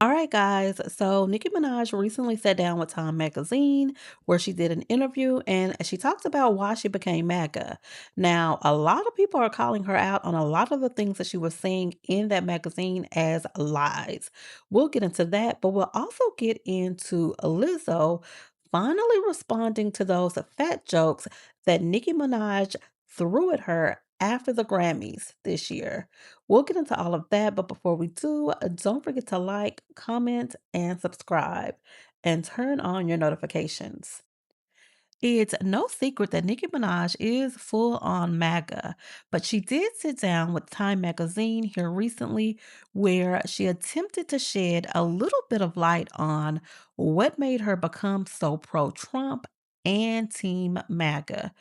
All right, guys. So Nicki Minaj recently sat down with Time Magazine where she did an interview and she talks about why she became MAGA. Now, a lot of people are calling her out on a lot of the things that she was saying in that magazine as lies. We'll get into that, but we'll also get into Lizzo finally responding to those fat jokes that Nicki Minaj threw at her after the Grammys this year. We'll get into all of that, but before we do, don't forget to like, comment, and subscribe, and turn on your notifications. It's no secret that Nicki Minaj is full on MAGA, but she did sit down with Time Magazine here recently where she attempted to shed a little bit of light on what made her become so pro Trump and Team MAGA.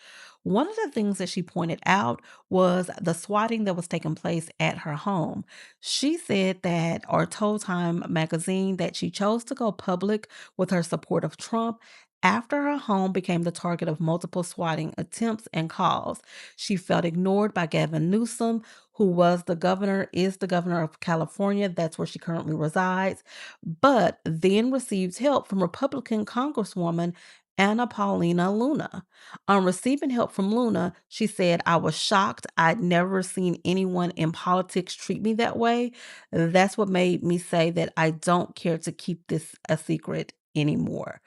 One of the things that she pointed out was the swatting that was taking place at her home. She said that, or told Time Magazine, that she chose to go public with her support of Trump after her home became the target of multiple swatting attempts and calls. She felt ignored by Gavin Newsom, who is the governor of California. That's where she currently resides, but then received help from Republican Congresswoman Anna Paulina Luna. On receiving help from Luna, she said, I was shocked. I'd never seen anyone in politics treat me that way. That's what made me say that I don't care to keep this a secret anymore.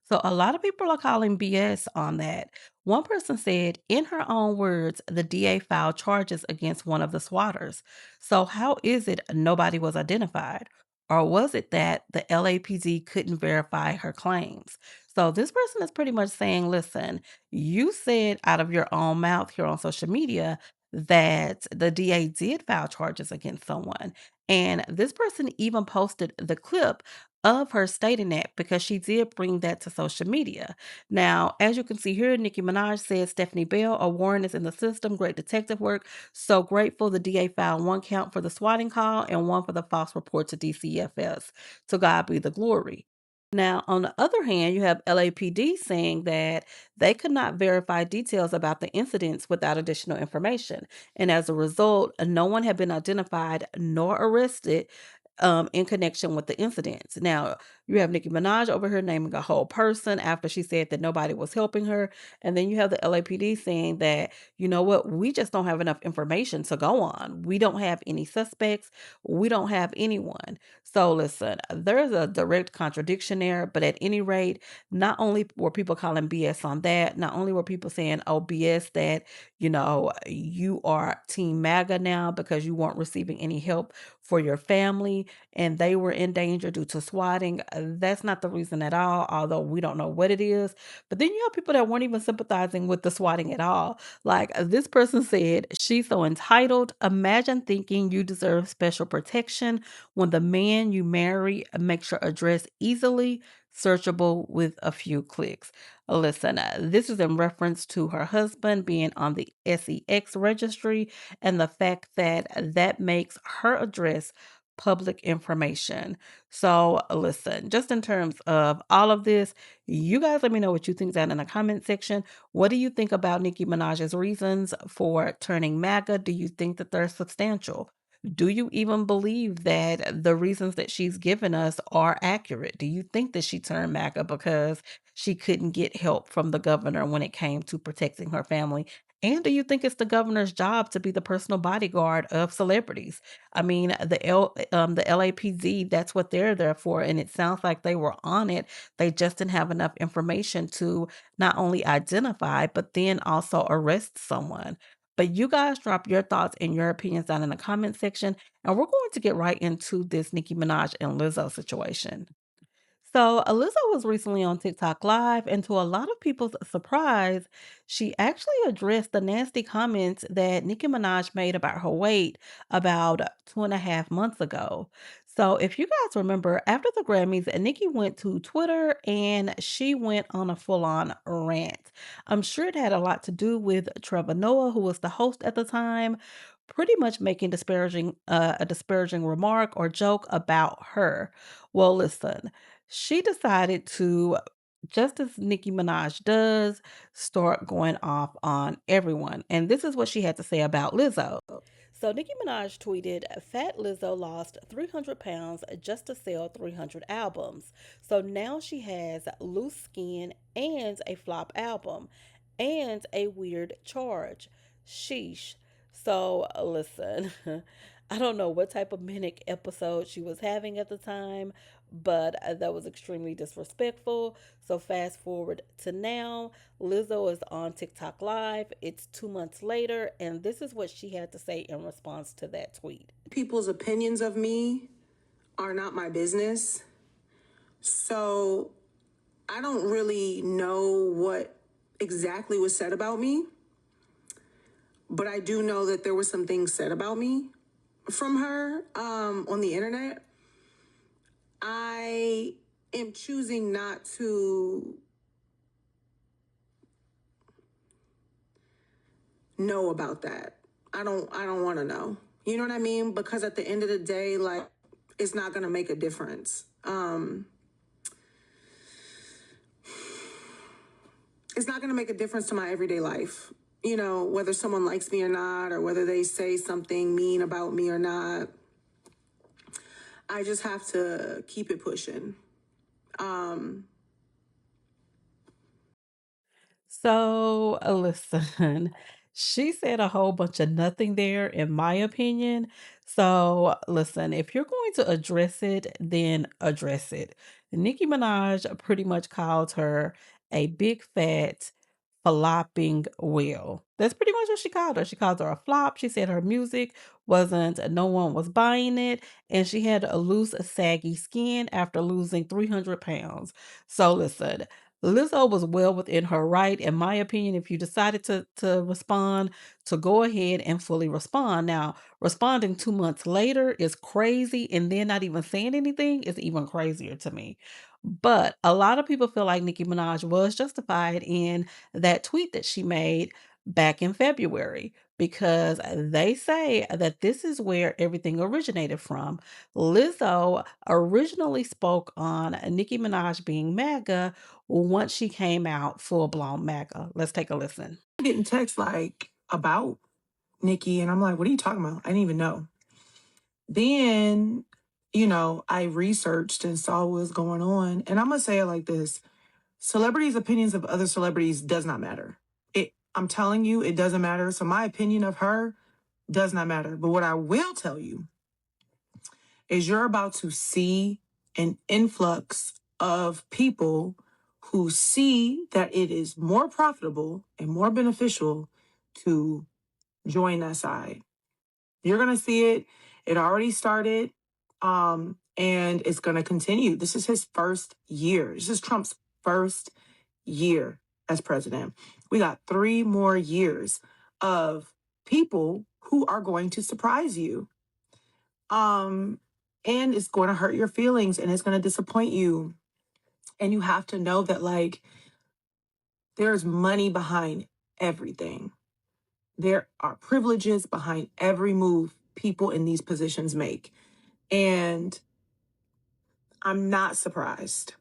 So a lot of people are calling BS on that. One person said, in her own words, the DA filed charges against one of the swatters. So how is it nobody was identified? Or was it that the LAPD couldn't verify her claims? So this person is pretty much saying, listen, you said out of your own mouth here on social media that the DA did file charges against someone. And this person even posted the clip of her stating that because she did bring that to social media. Now, as you can see here, Nicki Minaj says Stephanie Bell, a warrant is in the system, great detective work. So grateful the DA filed one count for the swatting call and one for the false report to DCFS. To God be the glory. Now, on the other hand, you have LAPD saying that they could not verify details about the incidents without additional information. And as a result, no one had been identified nor arrested in connection with the incidents. Now, you have Nicki Minaj over here naming a whole person after she said that nobody was helping her. And then you have the LAPD saying that, you know what, we just don't have enough information to go on. We don't have any suspects. We don't have anyone. So listen, there's a direct contradiction there. But at any rate, not only were people calling BS on that, not only were people saying, oh, BS that, you are Team MAGA now because you weren't receiving any help for your family and they were in danger due to swatting. That's not the reason at all, although we don't know what it is. But then you have people that weren't even sympathizing with the swatting at all. Like this person said, she's so entitled. Imagine thinking you deserve special protection when the man you marry makes your address easily searchable with a few clicks. Listen, this is in reference to her husband being on the SEX registry and the fact that that makes her address public information. So, listen, just in terms of all of this, you guys let me know what you think down in the comment section. What do you think about Nicki Minaj's reasons for turning MAGA? Do you think that they're substantial? Do you even believe that the reasons that she's given us are accurate? Do you think that she turned MAGA because she couldn't get help from the governor when it came to protecting her family? And do you think it's the governor's job to be the personal bodyguard of celebrities? I mean, the LAPD, that's what they're there for, and it sounds like they were on it. They just didn't have enough information to not only identify, but then also arrest someone. But you guys drop your thoughts and your opinions down in the comment section, and we're going to get right into this Nicki Minaj and Lizzo situation. So, Alyssa was recently on TikTok Live, and to a lot of people's surprise, she actually addressed the nasty comments that Nicki Minaj made about her weight about 2.5 months ago. So, if you guys remember, after the Grammys, Nicki went to Twitter and she went on a full on rant. I'm sure it had a lot to do with Trevor Noah, who was the host at the time, pretty much making a disparaging remark or joke about her. Well, listen. She decided to, just as Nicki Minaj does, start going off on everyone. And this is what she had to say about Lizzo. So Nicki Minaj tweeted, Fat Lizzo lost 300 pounds just to sell 300 albums. So now she has loose skin and a flop album and a weird charge. Sheesh. So listen, I don't know what type of manic episode she was having at the time, but that was extremely disrespectful. So fast forward to now, Lizzo is on TikTok Live. It's 2 months later, and this is what she had to say in response to that tweet. People's opinions of me are not my business. So I don't really know what exactly was said about me, but I do know that there were some things said about me from her on the internet. I am choosing not to know about that. I don't want to know. You know what I mean? Because at the end of the day, like, it's not going to make a difference. It's not going to make a difference to my everyday life. You know, whether someone likes me or not, or whether they say something mean about me or not. I just have to keep it pushing. Um, So, listen, she said a whole bunch of nothing there, in my opinion. So, listen, if you're going to address it, then address it. Nicki Minaj pretty much called her a big fat flopping whale. That's pretty much what she called her. She called her a flop. She said her music wasn't, no one was buying it, and she had a loose, saggy skin after losing 300 pounds. So, listen, Lizzo was well within her right, in my opinion, if you decided to respond, to go ahead and fully respond. Now, responding 2 months later is crazy, and then not even saying anything is even crazier to me. But a lot of people feel like Nicki Minaj was justified in that tweet that she made back in February because they say that this is where everything originated from. Lizzo originally spoke on Nicki Minaj being MAGA once she came out full blown MAGA. Let's take a listen. Getting texts like about Nikki, and I'm like, what are you talking about? I didn't even know. Then, I researched and saw what was going on. And I'm going to say it like this: celebrities' opinions of other celebrities does not matter. I'm telling you, it doesn't matter. So my opinion of her does not matter. But what I will tell you is you're about to see an influx of people who see that it is more profitable and more beneficial to join that side. You're going to see it. It already started. And it's going to continue. This is his first year. This is Trump's first year as president. We got 3 more years of people who are going to surprise you. And it's going to hurt your feelings and it's going to disappoint you. And you have to know that, like, there's money behind everything. There are privileges behind every move people in these positions make. And I'm not surprised.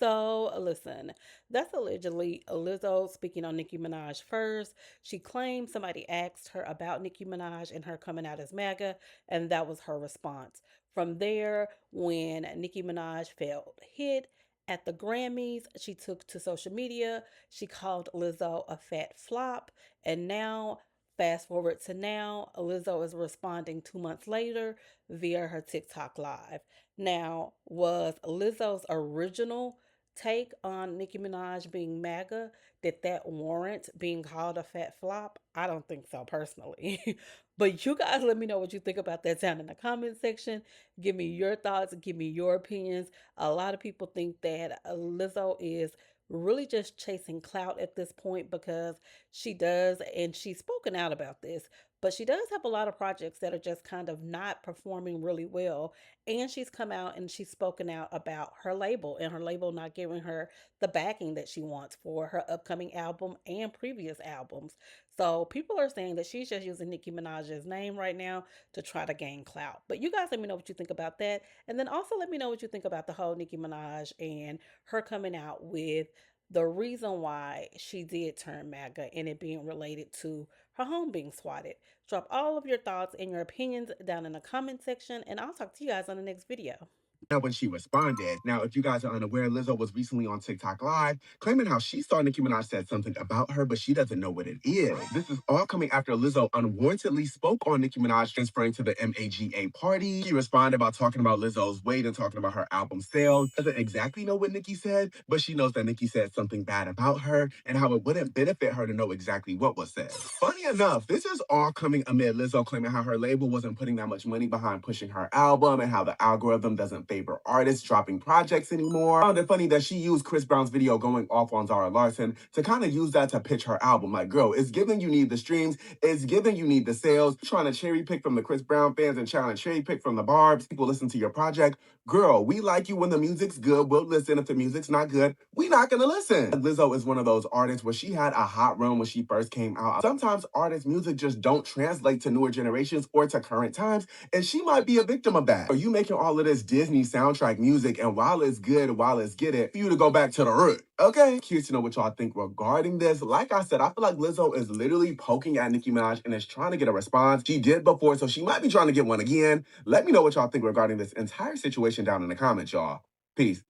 So, listen, that's allegedly Lizzo speaking on Nicki Minaj first. She claimed somebody asked her about Nicki Minaj and her coming out as MAGA, and that was her response. From there, when Nicki Minaj felt hit at the Grammys, she took to social media. She called Lizzo a fat flop, and now, fast forward to now, Lizzo is responding 2 months later via her TikTok live. Now, was Lizzo's original take on Nicki Minaj being MAGA, did that warrant being called a fat flop? I don't think so personally. But you guys let me know what you think about that down in the comment section. Give me your thoughts, give me your opinions. A lot of people think that Lizzo is really just chasing clout at this point because she does, and she's spoken out about this, but she does have a lot of projects that are just kind of not performing really well. And she's come out and she's spoken out about her label and her label not giving her the backing that she wants for her upcoming album and previous albums. So people are saying that she's just using Nicki Minaj's name right now to try to gain clout. But you guys let me know what you think about that. And then also let me know what you think about the whole Nicki Minaj and her coming out with the reason why she did turn MAGA and it being related to her home being swatted. Drop all of your thoughts and your opinions down in the comment section, and I'll talk to you guys on the next video. Now, when she responded, now, if you guys are unaware, Lizzo was recently on TikTok Live claiming how she saw Nicki Minaj said something about her, but she doesn't know what it is. This is all coming after Lizzo unwarrantedly spoke on Nicki Minaj transferring to the MAGA party. She responded by talking about Lizzo's weight and talking about her album sales. Doesn't exactly know what Nicki said, but she knows that Nicki said something bad about her and how it wouldn't benefit her to know exactly what was said. Funny enough, this is all coming amid Lizzo claiming how her label wasn't putting that much money behind pushing her album and how the algorithm doesn't favor artists dropping projects anymore. I found it funny that she used Chris Brown's video going off on Zara Larson to kind of use that to pitch her album. Like, girl, it's given you need the streams, it's given you need the sales. You're trying to cherry pick from the Chris Brown fans and trying to cherry pick from the Barbs. People listen to your project. Girl, we like you when the music's good. We'll listen. If the music's not good, we not gonna listen. Lizzo is one of those artists where she had a hot run when she first came out. Sometimes artists' music just don't translate to newer generations or to current times, and she might be a victim of that. Are you making all of this Disney soundtrack music, and while it's good, while it's get it, for you to go back to the root? Okay, curious to know what y'all think regarding this. Like I said, I feel like Lizzo is literally poking at Nicki Minaj and is trying to get a response. She did before, so she might be trying to get one again. Let me know what y'all think regarding this entire situation down in the comments, y'all. Peace.